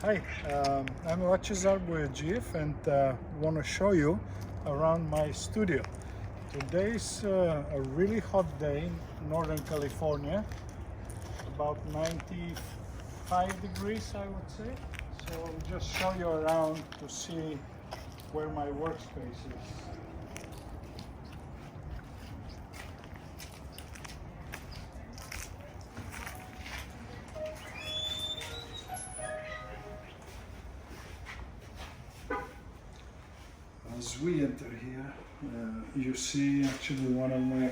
Hi, I'm Latchezar Boyadjiev and want to show you around my studio. Today's a really hot day in Northern California, about 95 degrees I would say. So I'll just show you around to see where my workspace is. As we enter here, you see actually one of my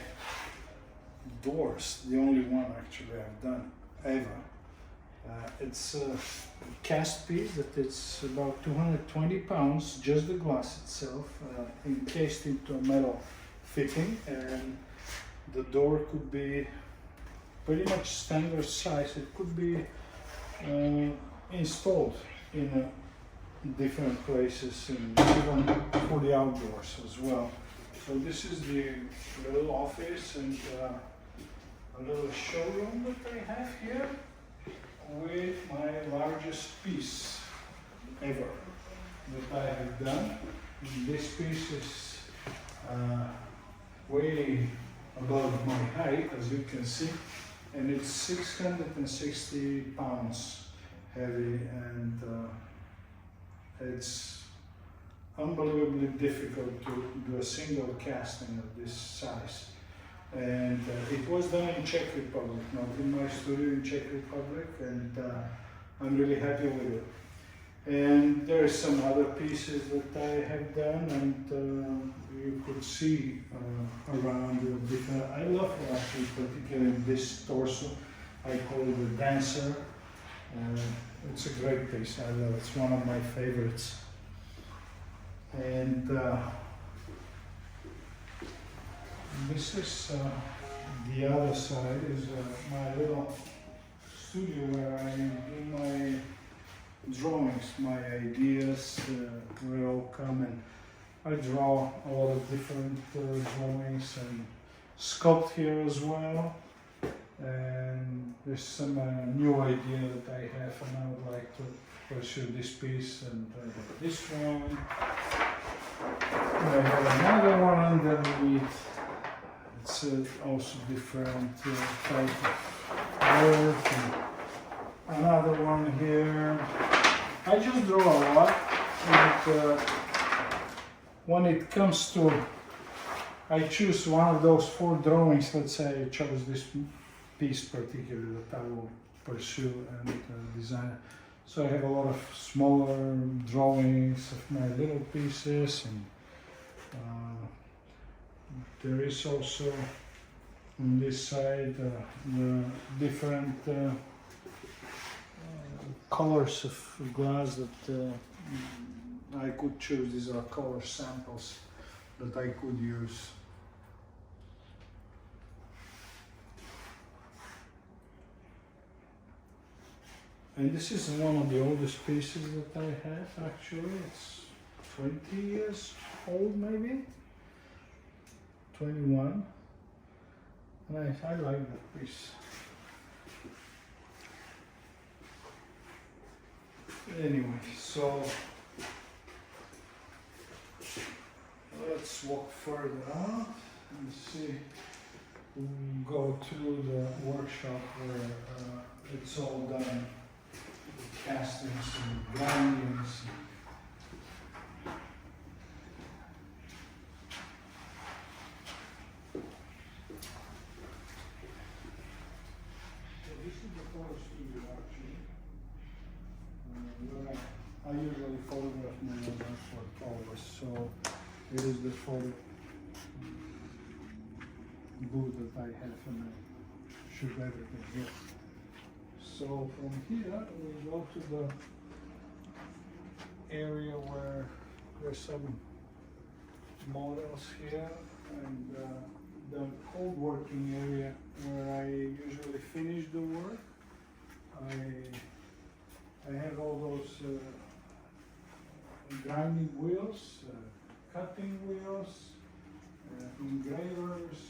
doors, the only one actually I've done ever. It's a cast piece that it's about 220 pounds, just the glass itself, encased into a metal fitting, and the door could be pretty much standard size. It could be installed in different places and even for the outdoors as well. So this is the little office and a little showroom that I have here with my largest piece ever that I have done. And this piece is way above my height, as you can see, and it's 660 pounds heavy, and it's unbelievably difficult to do a single casting of this size. And it was done in Czech Republic, not in my studio in Czech Republic, and I'm really happy with it. And there are some other pieces that I have done, and you could see around the different. I love actually particularly this torso. I call it the dancer. It's a great piece. I love it. It's one of my favorites. And this is the other side is my little studio where I do my drawings, my ideas, where they all come, and I draw a lot of different drawings and sculpt here as well. And there's some new idea that I have, and I would like to pursue this piece and this one. And I have another one underneath. It's also different type of work. And another one here. I just draw a lot, and when it comes to, I choose one of those 4 drawings. Let's say I chose this piece particularly that I will pursue and design. So I have a lot of smaller drawings of my little pieces, and there is also on this side the different colors of glass that I could choose. These are color samples that I could use. And this is one of the oldest pieces that I have actually. It's 20 years old maybe, 21. And I like that piece. Anyway, so let's walk further out and see. We go to the workshop where it's all done. Castings and grindings. So this is the photo studio actually. Where I usually photograph my work always. So it is the photo booth that I have, and I shoot everything here. So from here we go to the area where there's some models here, and the cold working area where I usually finish the work. I have all those grinding wheels, cutting wheels, engravers,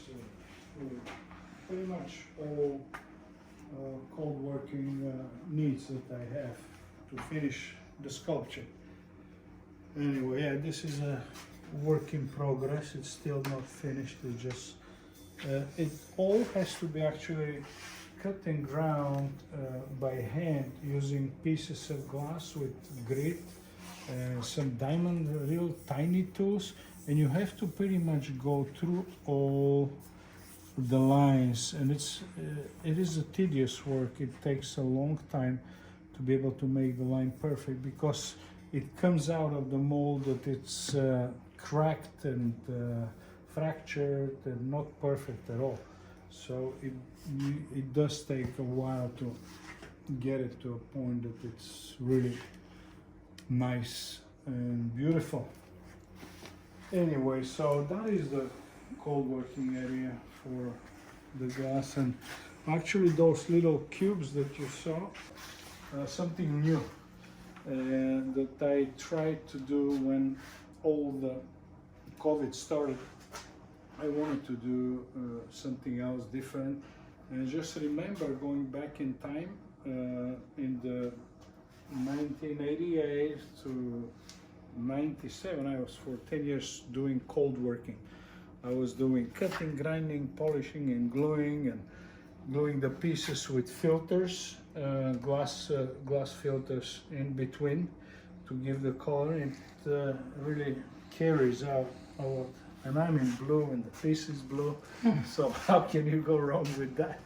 pretty much all cold working needs that I have to finish the sculpture. Anyway, yeah, this is a work in progress. It's still not finished. It just it all has to be actually cut and ground by hand using pieces of glass with grit, some diamond, real tiny tools, and you have to pretty much go through all the lines, and it is a tedious work. It takes a long time to be able to make the line perfect, because it comes out of the mold that it's cracked and fractured and not perfect at all. So it does take a while to get it to a point that it's really nice and beautiful. Anyway, so that is the cold working area for the glass, and actually those little cubes that you saw, something new that I tried to do when all the COVID started. I wanted to do something else different, and I just remember going back in time in the 1988 to 97. I was for 10 years doing cold working. I was doing cutting, grinding, polishing, and gluing the pieces with filters, glass filters in between to give the color. It really carries out a lot. And I'm in blue, and the piece is blue, so how can you go wrong with that?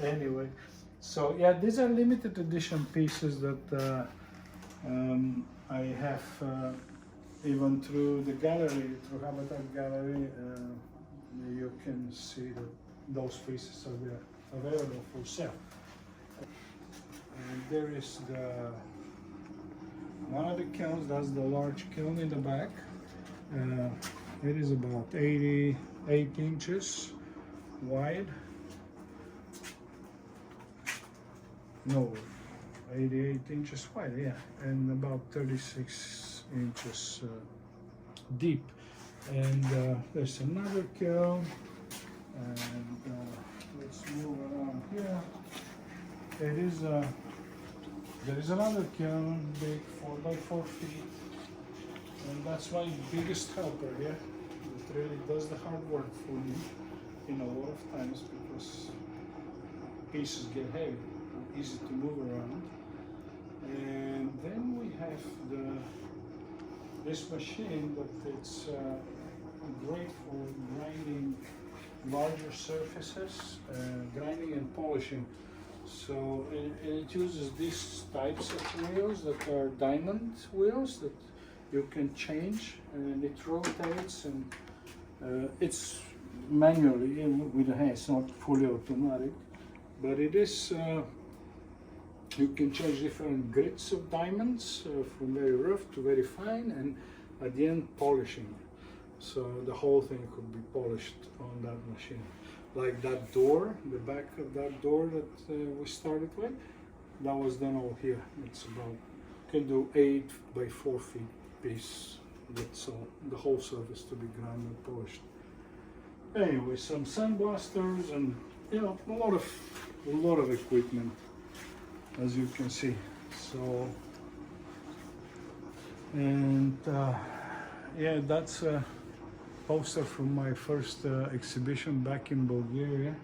Anyway, so yeah, these are limited edition pieces that I have even through the gallery, through Habitat Gallery. You can see that those pieces are there, available for sale. And there is one of the kilns. That's the large kiln in the back. It is about 88 inches wide. No, 88 inches wide, yeah, and about 36 inches deep. And there's another kiln, and let's move around here. There is another kiln, big 4 by 4 feet. And that's my biggest helper here. It really does the hard work for me in a lot of times, because pieces get heavy, easy to move around. And then we have this machine that it's great for grinding larger surfaces, grinding and polishing. So it uses these types of wheels that are diamond wheels that you can change, and it rotates, and it's manually with a hand. It's not fully automatic, but it is. You can change different grits of diamonds from very rough to very fine, and at the end polishing. So the whole thing could be polished on that machine. Like that door, the back of that door that we started with, that was done all here. It's about, you can do 8 by 4 feet piece. That's all, the whole surface to be ground and polished. Anyway, some sandblasters, and you know, a lot of equipment, as you can see. So, and yeah, that's a poster from my first exhibition back in Bulgaria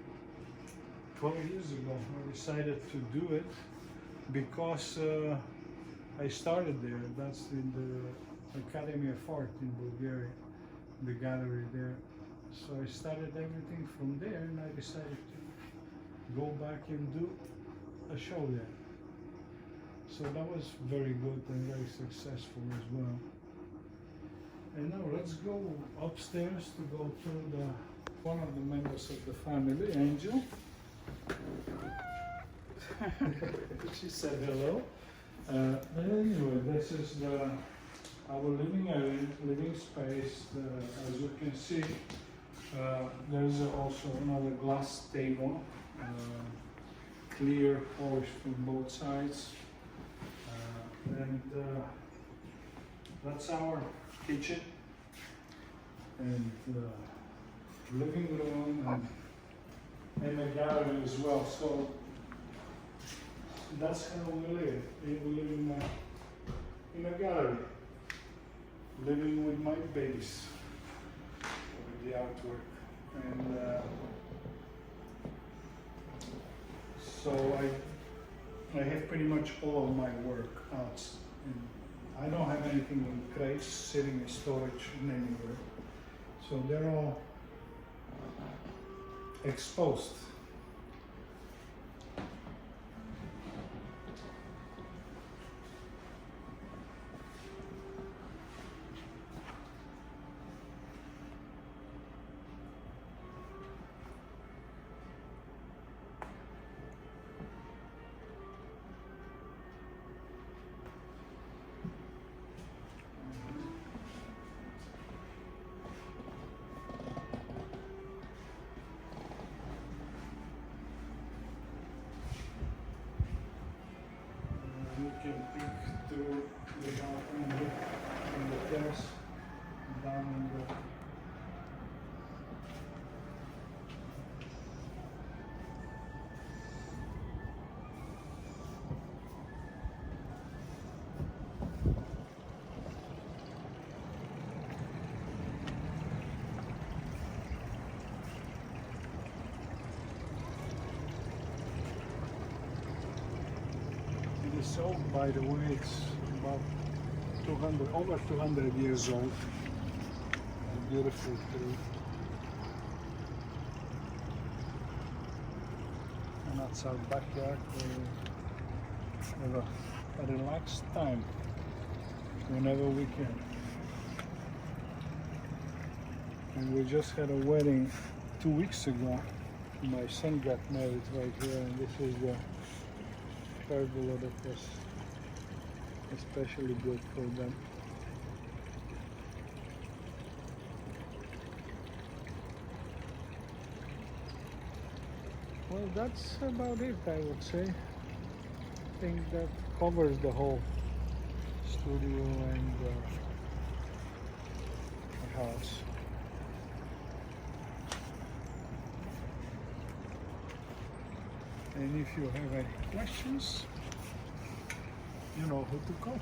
12 years ago. I decided to do it because I started there. That's in the Academy of Art in Bulgaria, the gallery there. So I started everything from there, and I decided to go back and do a show there. So that was very good and very successful as well. And now let's go upstairs to go through one of the members of the family, Angel. She said hello. Anyway, this is our living space. As you can see, there's also another glass table, clear, polished from both sides. And that's our kitchen and living room and a gallery as well. So that's how we live. We live in a gallery, living with my babies, with the artwork, and so I have pretty much all of my work out. And I don't have anything in crates sitting in storage anywhere, so they're all exposed. You can peek through the balcony in the terrace, down in the This oak, by the way, it's about 200, over 200 years old. A beautiful tree. And that's our backyard. We have a relaxed time whenever we can. And we just had a wedding 2 weeks ago. My son got married right here, and this is the pergola that was especially good for them. Well, that's about it, I would say. I think that covers the whole studio and the house. And if you have any questions, you know who to call.